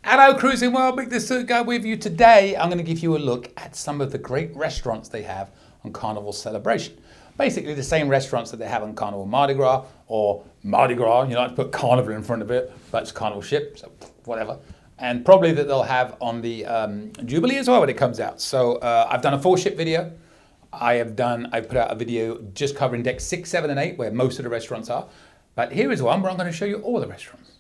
Hello Cruising World, Mick the Suit Guy with you. Today I'm going to give you a look at some of the great restaurants they have on Carnival Celebration. Basically the same restaurants that they have on Carnival Mardi Gras or Mardi Gras, you like to put Carnival in front of it, but it's Carnival ship, so whatever. And probably that they'll have on the Jubilee as well when it comes out. So I've done a 4-ship video. I put out a video just covering decks 6, 7 and 8 where most of the restaurants are. But here is one where I'm going to show you all the restaurants.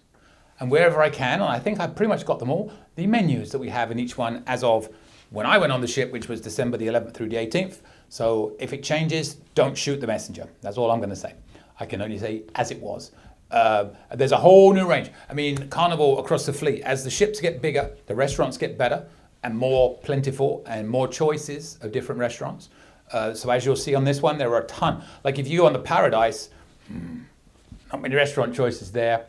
And wherever I can, and I think I've pretty much got them all, the menus that we have in each one as of when I went on the ship, which was December the 11th through the 18th. So if it changes, don't shoot the messenger. That's all I'm going to say. I can only say as it was. There's a whole new range. I mean, Carnival across the fleet, as the ships get bigger, the restaurants get better and more plentiful and more choices of different restaurants. So as you'll see on this one, there are a ton. Like if you go on the Paradise, not many restaurant choices there.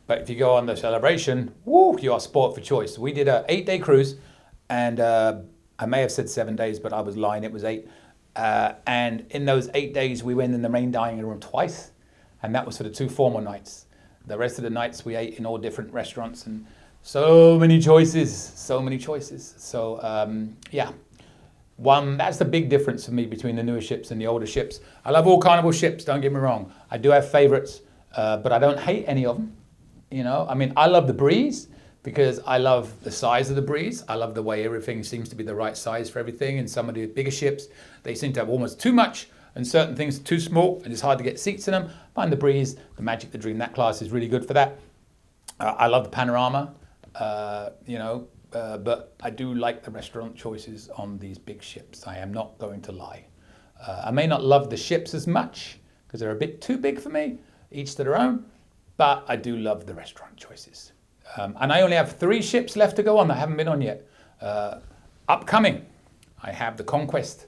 But if you go on the Celebration, woo, you are sport for choice. We did a 8-day cruise, and I may have said 7 days, but I was lying, it was 8. And in those 8 days, we went in the main dining room twice, and that was for the 2 formal nights. The rest of the nights we ate in all different restaurants, and so many choices, so many choices. So yeah, that's the big difference for me between the newer ships and the older ships. I love all Carnival ships, don't get me wrong. I do have favorites, but I don't hate any of them. You know, I mean, I love the Breeze because I love the size of the Breeze. I love the way everything seems to be the right size for everything. And some of the bigger ships, they seem to have almost too much and certain things are too small and it's hard to get seats in them. I find the Breeze, the Magic, the Dream, that class is really good for that. I love the Panorama, but I do like the restaurant choices on these big ships. I am not going to lie. I may not love the ships as much because they're a bit too big for me, each to their own. But I do love the restaurant choices. And I only have 3 ships left to go on that I haven't been on yet. Upcoming, I have the Conquest,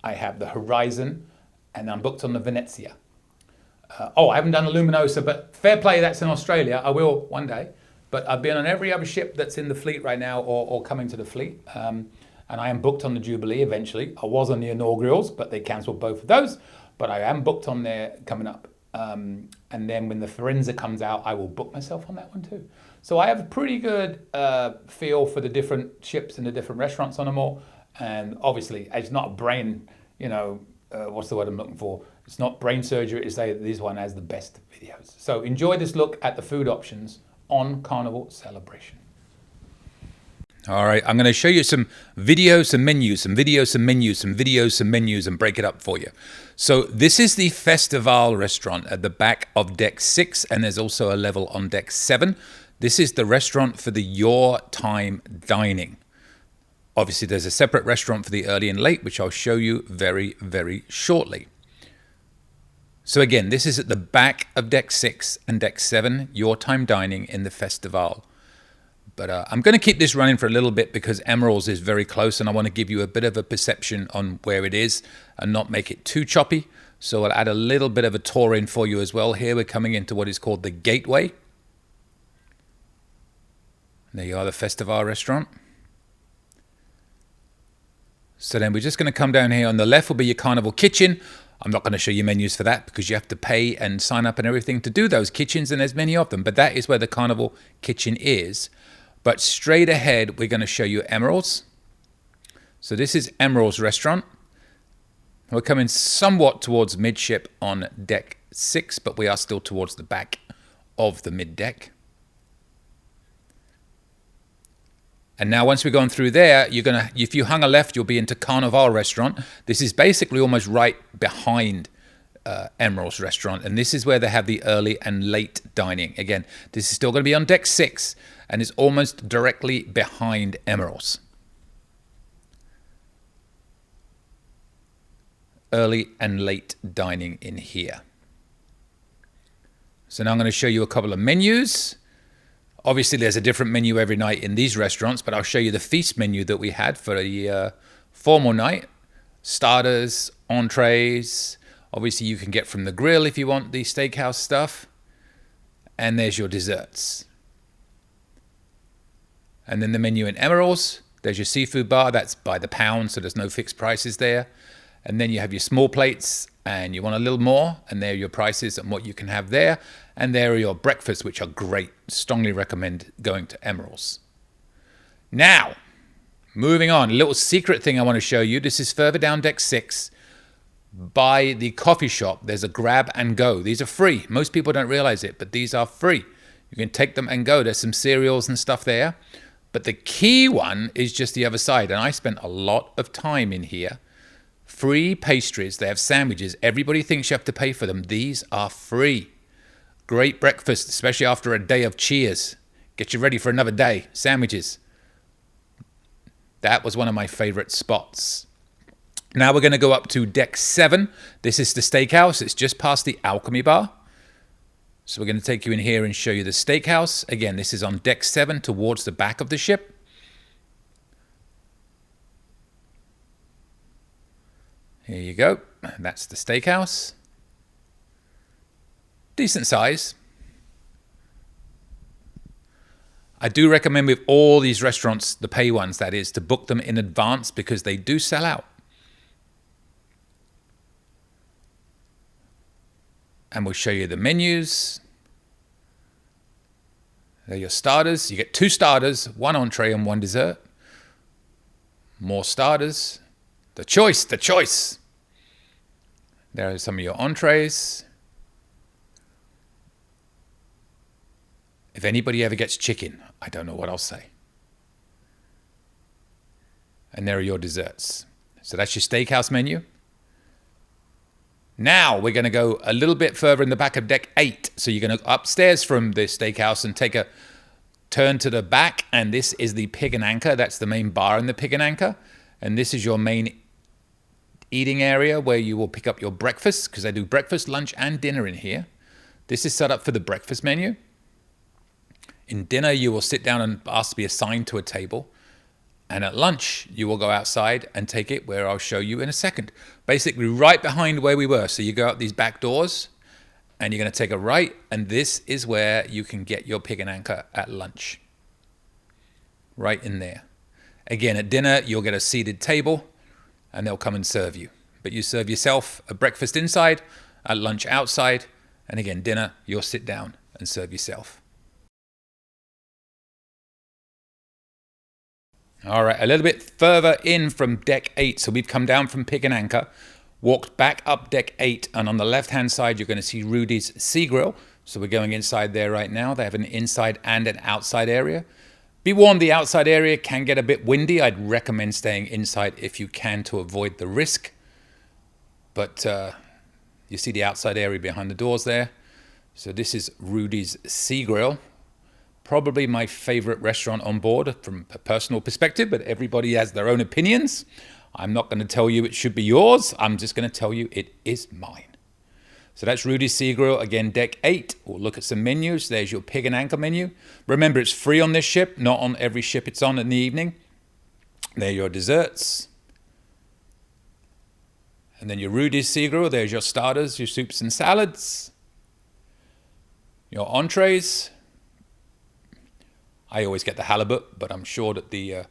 I have the Horizon, and I'm booked on the Venezia. I haven't done the Luminosa, but fair play, that's in Australia. I will one day. But I've been on every other ship that's in the fleet right now or coming to the fleet. And I am booked on the Jubilee eventually. I was on the inaugurals, but they cancelled both of those. But I am booked on there coming up. And then when the Forenza comes out, I will book myself on that one too. So I have a pretty good feel for the different ships and the different restaurants on them all. And obviously, it's not brain, what's the word I'm looking for? It's not brain surgery to say that this one has the best videos. So enjoy this look at the food options on Carnival Celebration. All right, I'm going to show you some videos, some menus, some videos, some menus, some videos, some menus, and break it up for you. So this is the Festival restaurant at the back of deck 6, and there's also a level on deck 7. This is the restaurant for the Your Time dining. Obviously, there's a separate restaurant for the early and late, which I'll show you very, very shortly. So again, this is at the back of deck 6 and deck 7, Your Time dining in the Festival. But I'm going to keep this running for a little bit because Emeralds is very close and I want to give you a bit of a perception on where it is and not make it too choppy. So I'll add a little bit of a tour in for you as well. Here we're coming into what is called the Gateway. There you are, the Festival restaurant. So then we're just going to come down here. On the left will be your Carnival kitchen. I'm not going to show you menus for that because you have to pay and sign up and everything to do those kitchens, and there's many of them. But that is where the Carnival kitchen is. But straight ahead, we're going to show you Emeralds. So this is Emeralds restaurant. We're coming somewhat towards midship on deck 6, but we are still towards the back of the mid deck. And now once we've gone through there, if you hung a left, you'll be into Carnival restaurant. This is basically almost right behind Emerald's restaurant. And this is where they have the early and late dining. Again, this is still going to be on deck 6 and is almost directly behind Emerald's. Early and late dining in here. So now I'm going to show you a couple of menus. Obviously, there's a different menu every night in these restaurants, but I'll show you the feast menu that we had for a formal night. Starters, entrees. Obviously, you can get from the grill if you want the steakhouse stuff. And there's your desserts. And then the menu in Emeralds. There's your seafood bar. That's by the pound, so there's no fixed prices there. And then you have your small plates and you want a little more, and there are your prices and what you can have there. And there are your breakfasts, which are great. Strongly recommend going to Emerald's. Now, moving on, a little secret thing I want to show you. This is further down deck 6 by the coffee shop. There's a grab and go. These are free. Most people don't realize it, but these are free. You can take them and go. There's some cereals and stuff there. But the key one is just the other side. And I spent a lot of time in here. Free pastries. They have sandwiches. Everybody thinks you have to pay for them. These are free. Great breakfast, especially after a day of cheers. Get you ready for another day. Sandwiches. That was one of my favorite spots. Now we're going to go up to deck 7. This is the steakhouse. It's just past the Alchemy Bar. So we're going to take you in here and show you the steakhouse. Again, this is on deck 7 towards the back of the ship. Here you go. That's the steakhouse. Decent size. I do recommend with all these restaurants, the pay ones that is, to book them in advance because they do sell out. And we'll show you the menus. They're your starters. You get 2 starters, 1 entree and 1 dessert. More starters. The choice, the choice. There are some of your entrees. If anybody ever gets chicken, I don't know what I'll say. And there are your desserts. So that's your steakhouse menu. Now we're going to go a little bit further in the back of deck 8. So you're going to upstairs from the steakhouse and take a turn to the back. And this is the Pig and Anchor. That's the main bar in the Pig and Anchor. And this is your main eating area where you will pick up your breakfast, because I do breakfast, lunch, and dinner in here. This is set up for the breakfast menu. In dinner, you will sit down and ask to be assigned to a table. And at lunch, you will go outside and take it where I'll show you in a second. Basically, right behind where we were. So you go out these back doors, and you're going to take a right, and this is where you can get your Pig and Anchor at lunch. Right in there. Again, at dinner, you'll get a seated table, and they'll come and serve you. But you serve yourself a breakfast inside, at lunch outside, and again, dinner, you'll sit down and serve yourself. All right, a little bit further in from deck 8. So we've come down from Pig and Anchor, walked back up deck 8, and on the left-hand side, you're going to see Rudy's Sea Grill. So we're going inside there right now. They have an inside and an outside area. Be warned, the outside area can get a bit windy. I'd recommend staying inside if you can to avoid the risk. But you see the outside area behind the doors there. So this is Rudy's Sea Grill. Probably my favorite restaurant on board from a personal perspective, but everybody has their own opinions. I'm not going to tell you it should be yours. I'm just going to tell you it is mine. So that's Rudy's Sea Grill. Again, deck 8. We'll look at some menus. There's your Pig and Anchor menu. Remember, it's free on this ship, not on every ship it's on in the evening. There are your desserts. And then your Rudy's Sea Grill. There's your starters, your soups and salads. Your entrees. I always get the halibut, but I'm sure that the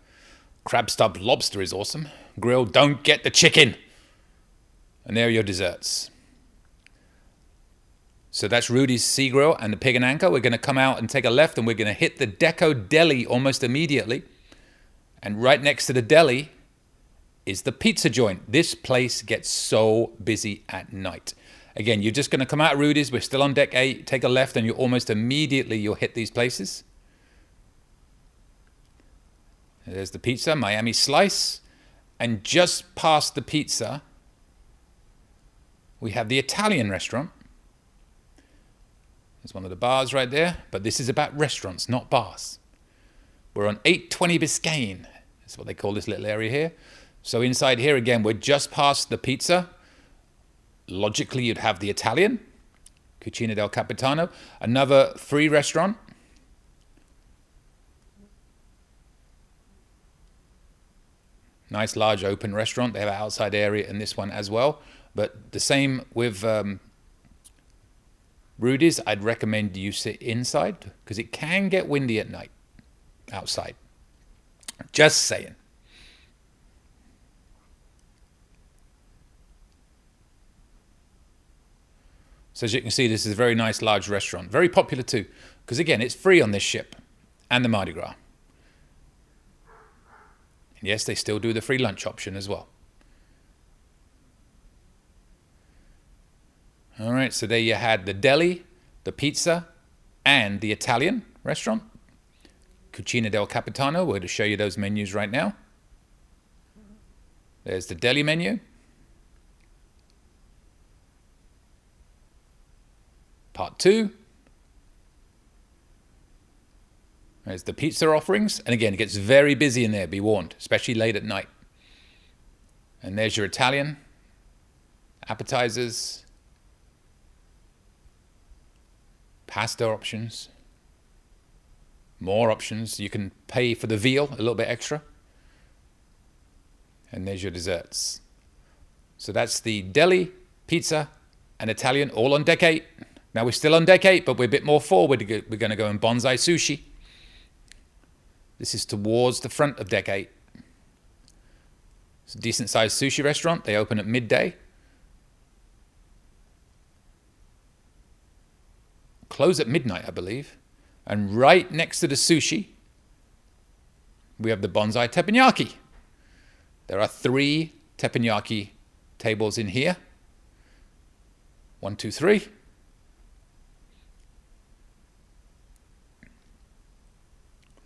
crab stuffed lobster is awesome. Grill, don't get the chicken. And there are your desserts. So that's Rudy's Sea Grill and the Pig and Anchor. We're going to come out and take a left, and we're going to hit the Deco Deli almost immediately. And right next to the deli is the pizza joint. This place gets so busy at night. Again, you're just going to come out of Rudy's. We're still on deck 8. Take a left, and you almost immediately you'll hit these places. There's the pizza, Miami Slice. And just past the pizza, we have the Italian restaurant. There's one of the bars right there. But this is about restaurants, not bars. We're on 820 Biscayne. That's what they call this little area here. So inside here, again, we're just past the pizza. Logically, you'd have the Italian, Cucina del Capitano. Another free restaurant. Nice large open restaurant. They have an outside area in this one as well. But the same with Rudy's. I'd recommend you sit inside because it can get windy at night outside. Just saying. So as you can see, this is a very nice large restaurant. Very popular too, because again, it's free on this ship and the Mardi Gras. And yes, they still do the free lunch option as well. All right, so there you had the deli, the pizza, and the Italian restaurant. Cucina del Capitano. We're going to show you those menus right now. There's the deli menu. Part 2. There's the pizza offerings. And again, it gets very busy in there, be warned, especially late at night. And there's your Italian appetizers, pasta options, more options. You can pay for the veal a little bit extra. And there's your desserts. So that's the deli, pizza, and Italian all on deck 8. Now we're still on deck 8, but we're a bit more forward. We're going to go in bonsai sushi. This is towards the front of deck 8. It's a decent sized sushi restaurant. They open at midday. Close at midnight, I believe. And right next to the sushi, we have the bonsai teppanyaki. There are 3 teppanyaki tables in here. 1, 2, 3.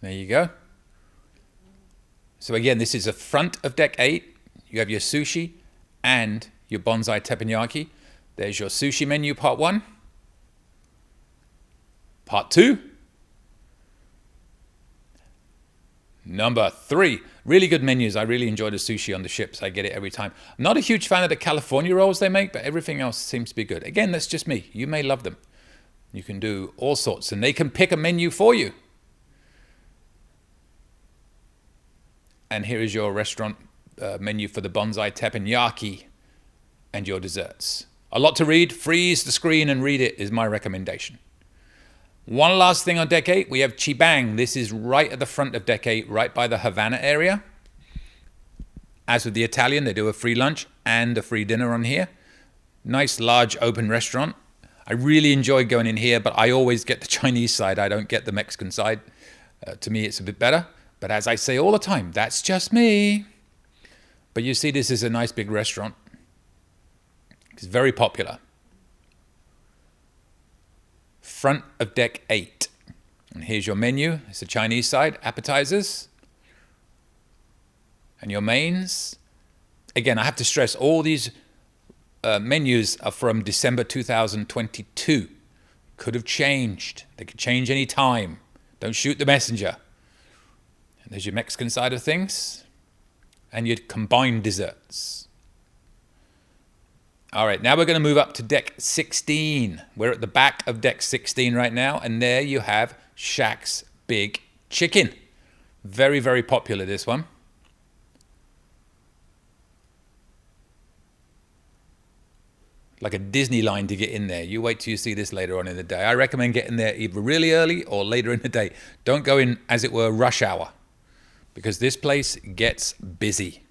There you go. So again, this is the front of deck 8. You have your sushi and your bonsai teppanyaki. There's your sushi menu, part 1. Part 2. Number 3. Really good menus. I really enjoy the sushi on the ships. I get it every time. I'm not a huge fan of the California rolls they make, but everything else seems to be good. Again, that's just me. You may love them. You can do all sorts, and they can pick a menu for you. And here is your restaurant menu for the bonsai teppanyaki and your desserts. A lot to read. Freeze the screen and read it is my recommendation. One last thing on deck 8, we have Chibang. This is right at the front of deck 8, right by the Havana area. As with the Italian, they do a free lunch and a free dinner on here. Nice, large, open restaurant. I really enjoy going in here, but I always get the Chinese side. I don't get the Mexican side. To me, it's a bit better. But as I say all the time, that's just me. But you see, this is a nice big restaurant. It's very popular. Front of deck 8. And here's your menu. It's the Chinese side, appetizers. And your mains. Again, I have to stress, all these menus are from December 2022. Could have changed. They could change any time. Don't shoot the messenger. And there's your Mexican side of things. And your combined desserts. All right, now we're going to move up to deck 16. We're at the back of deck 16 right now, and there you have Shaq's Big Chicken. Very, very popular, this one. Like a Disney line to get in there. You wait till you see this later on in the day. I recommend getting there either really early or later in the day. Don't go in, as it were, rush hour, because this place gets busy.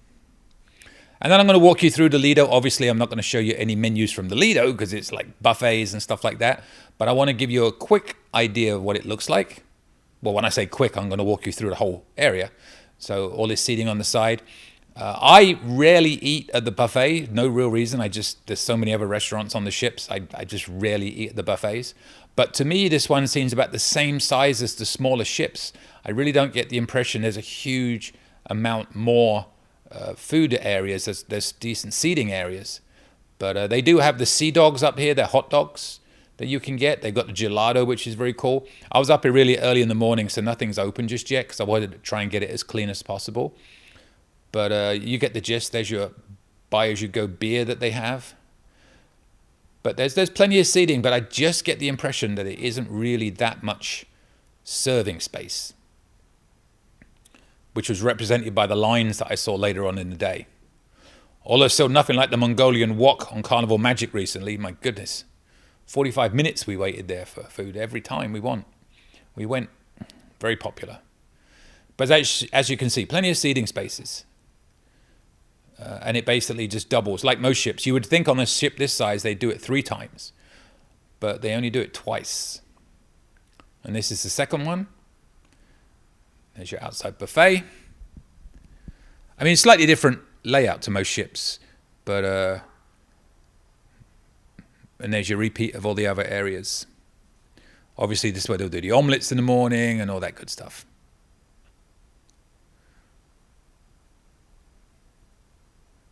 And then I'm going to walk you through the Lido. Obviously, I'm not going to show you any menus from the Lido because it's like buffets and stuff like that. But I want to give you a quick idea of what it looks like. Well, when I say quick, I'm going to walk you through the whole area. So all this seating on the side. I rarely eat at the buffet. No real reason. There's so many other restaurants on the ships. I just rarely eat at the buffets. But to me, this one seems about the same size as the smaller ships. I really don't get the impression there's a huge amount more food areas. There's decent seating areas. But they do have the sea dogs up here. They're hot dogs that you can get. They've got the gelato, which is very cool. I was up here really early in the morning, so nothing's open just yet because I wanted to try and get it as clean as possible. But you get the gist. There's your buy-as-you-go beer that they have. But there's plenty of seating, but I just get the impression that it isn't really that much serving space, which was represented by the lines that I saw later on in the day. Although still nothing like the Mongolian wok on Carnival Magic recently. My goodness. 45 minutes we waited there for food every time we went. Very popular. But as you can see, plenty of seating spaces. And it basically just doubles. Like most ships, you would think on a ship this size, they do it 3 times. but they only do it twice. And this is the second one. There's your outside buffet. I mean, slightly different layout to most ships, but and there's your repeat of all the other areas. Obviously, this is where they'll do the omelets in the morning and all that good stuff.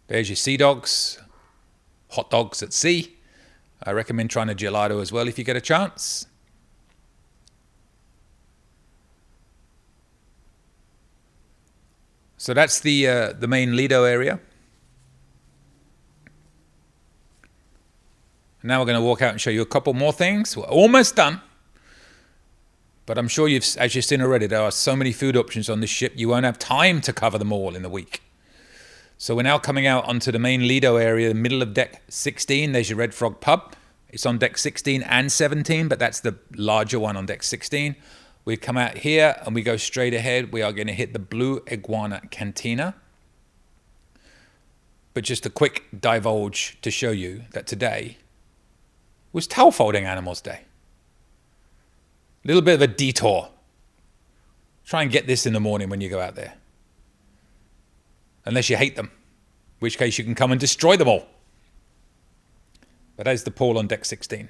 There's your sea dogs, hot dogs at sea. I recommend trying a gelato as well if you get a chance. So that's the main Lido area. Now we're going to walk out and show you a couple more things. We're almost done. But I'm sure as you've seen already, there are so many food options on this ship, you won't have time to cover them all in the week. So we're now coming out onto the main Lido area, the middle of deck 16. There's your Red Frog pub. It's on deck 16 and 17, but that's the larger one on deck 16. We come out here and we go straight ahead. We are going to hit the Blue Iguana Cantina. But just a quick divulge to show you that today was towel folding animals day. A little bit of a detour. Try and get this in the morning when you go out there. Unless you hate them, in which case you can come and destroy them all. But there's the pool on deck 16.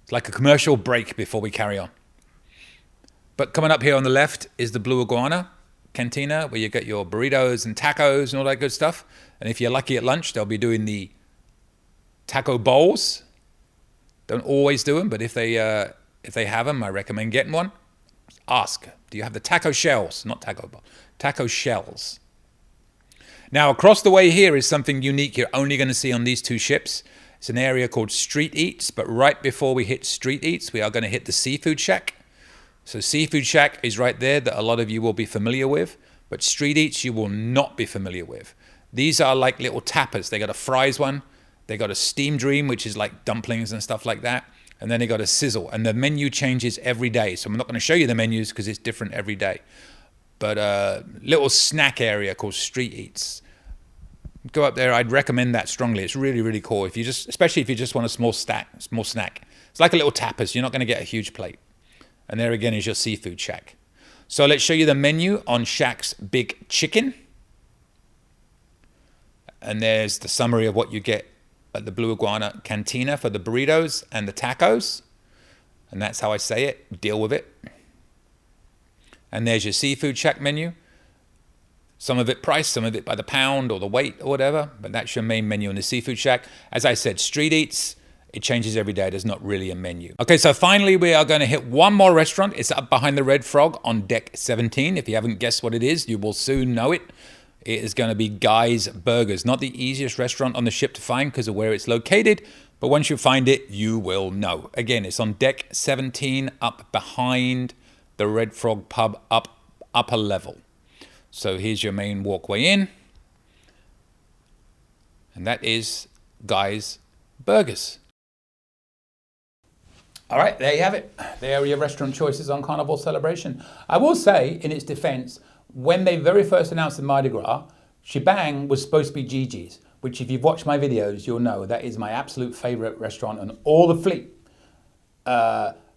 It's like a commercial break before we carry on. But coming up here on the left is the Blue Iguana Cantina, where you get your burritos and tacos and all that good stuff. And if you're lucky at lunch, they'll be doing the taco bowls. Don't always do them, but if they have them, I recommend getting one. Ask, do you have the taco shells? Not taco bowl, taco shells. Now, across the way here is something unique you're only going to see on these two ships. It's an area called Street Eats, but right before we hit Street Eats, we are going to hit the Seafood Shack. So Seafood Shack is right there that a lot of you will be familiar with, but Street Eats you will not be familiar with. These are like little tapas. They got a fries one, they got a Steam Dream, which is like dumplings and stuff like that, and then they got a sizzle. And the menu changes every day, so I'm not going to show you the menus because it's different every day. But a little snack area called Street Eats. Go up there. I'd recommend that strongly. It's really, really cool. If you just, especially if you just want a small snack. It's like a little tapas. You're not going to get a huge plate. And there again is your Seafood Shack. So let's show you the menu on Shack's Big Chicken. And there's the summary of what you get at the Blue Iguana Cantina for the burritos and the tacos. And that's how I say it. Deal with it. And there's your Seafood Shack menu. Some of it priced, some of it by the pound or the weight or whatever. But that's your main menu in the Seafood Shack. As I said, Street Eats, it changes every day. There's not really a menu. Okay, so finally we are going to hit one more restaurant. It's up behind the Red Frog on deck 17. If you haven't guessed what it is, you will soon know it. It is going to be Guy's Burgers. Not the easiest restaurant on the ship to find because of where it's located. But once you find it, you will know. Again, it's on deck 17 up behind the Red Frog pub upper level. So here's your main walkway in. And that is Guy's Burgers. All right, there you have it. There are your restaurant choices on Carnival Celebration. I will say, in its defense, when they very first announced the Mardi Gras, Shebang was supposed to be Gigi's, which if you've watched my videos, you'll know that is my absolute favorite restaurant on all the fleet.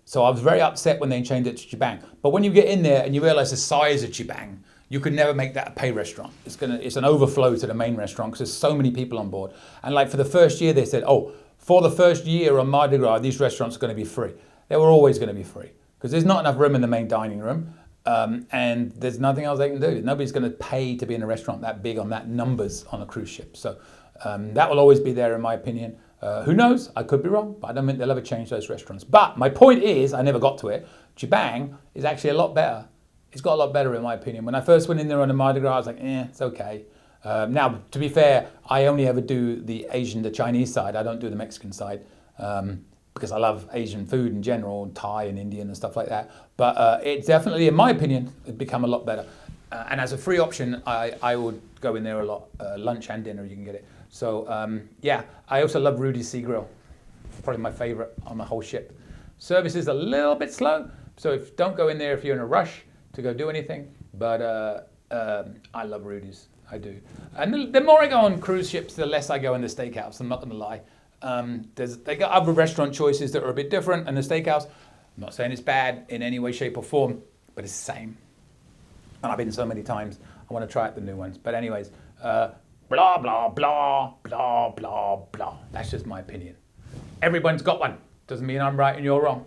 So I was very upset when they changed it to Shebang. But when you get in there and you realize the size of Shebang, you could never make that a pay restaurant. It's an overflow to the main restaurant because there's so many people on board. And like for the first year, they said, oh, for the first year on Mardi Gras, these restaurants are going to be free. They were always going to be free because there's not enough room in the main dining room. And there's nothing else they can do. Nobody's going to pay to be in a restaurant that big on that numbers on a cruise ship. So that will always be there in my opinion. Who knows? I could be wrong, but I don't think they'll ever change those restaurants. But my point is, I never got to it. Shebang is actually a lot better. It's got a lot better in my opinion. When I first went in there on the Mardi Gras, I was like, it's okay. Now, to be fair, I only ever do the Chinese side. I don't do the Mexican side because I love Asian food in general, Thai and Indian and stuff like that. But it's definitely, in my opinion, it's become a lot better. And as a free option, I would go in there a lot. Lunch and dinner, you can get it. So yeah, I also love Rudy's Sea Grill. It's probably my favorite on the whole ship. Service is a little bit slow, so don't go in there if you're in a rush to go do anything. But I love Rudy's. I do. And the more I go on cruise ships, the less I go in the steakhouse. I'm not going to lie. They got other restaurant choices that are a bit different, and the steakhouse, I'm not saying it's bad in any way, shape, or form, but it's the same. And I've been so many times, I want to try out the new ones. But anyways, blah, blah, blah, blah, blah, blah. That's just my opinion. Everyone's got one. Doesn't mean I'm right and you're wrong.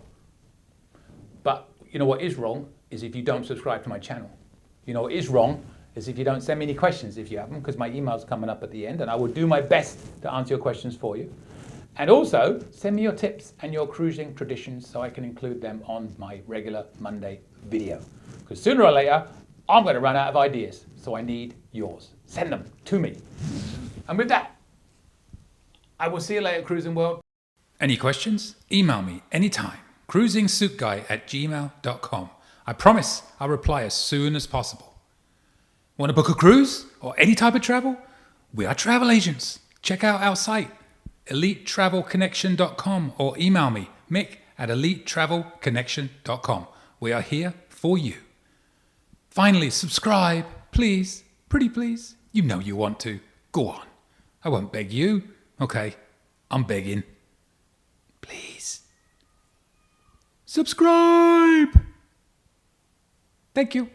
But you know what is wrong is if you don't subscribe to my channel. You know what is wrong is if you don't send me any questions if you have them, because my email's coming up at the end and I will do my best to answer your questions for you. And also, send me your tips and your cruising traditions so I can include them on my regular Monday video. Because sooner or later, I'm going to run out of ideas, so I need yours. Send them to me. And with that, I will see you later, Cruising World. Any questions? Email me anytime. cruisingsuitguy@gmail.com. I promise I'll reply as soon as possible. Want to book a cruise or any type of travel? We are travel agents. Check out our site, elitetravelconnection.com, or email me, mick@elitetravelconnection.com. We are here for you. Finally, subscribe, please. Pretty please. You know you want to. Go on. I won't beg you. Okay, I'm begging. Please. Subscribe. Thank you.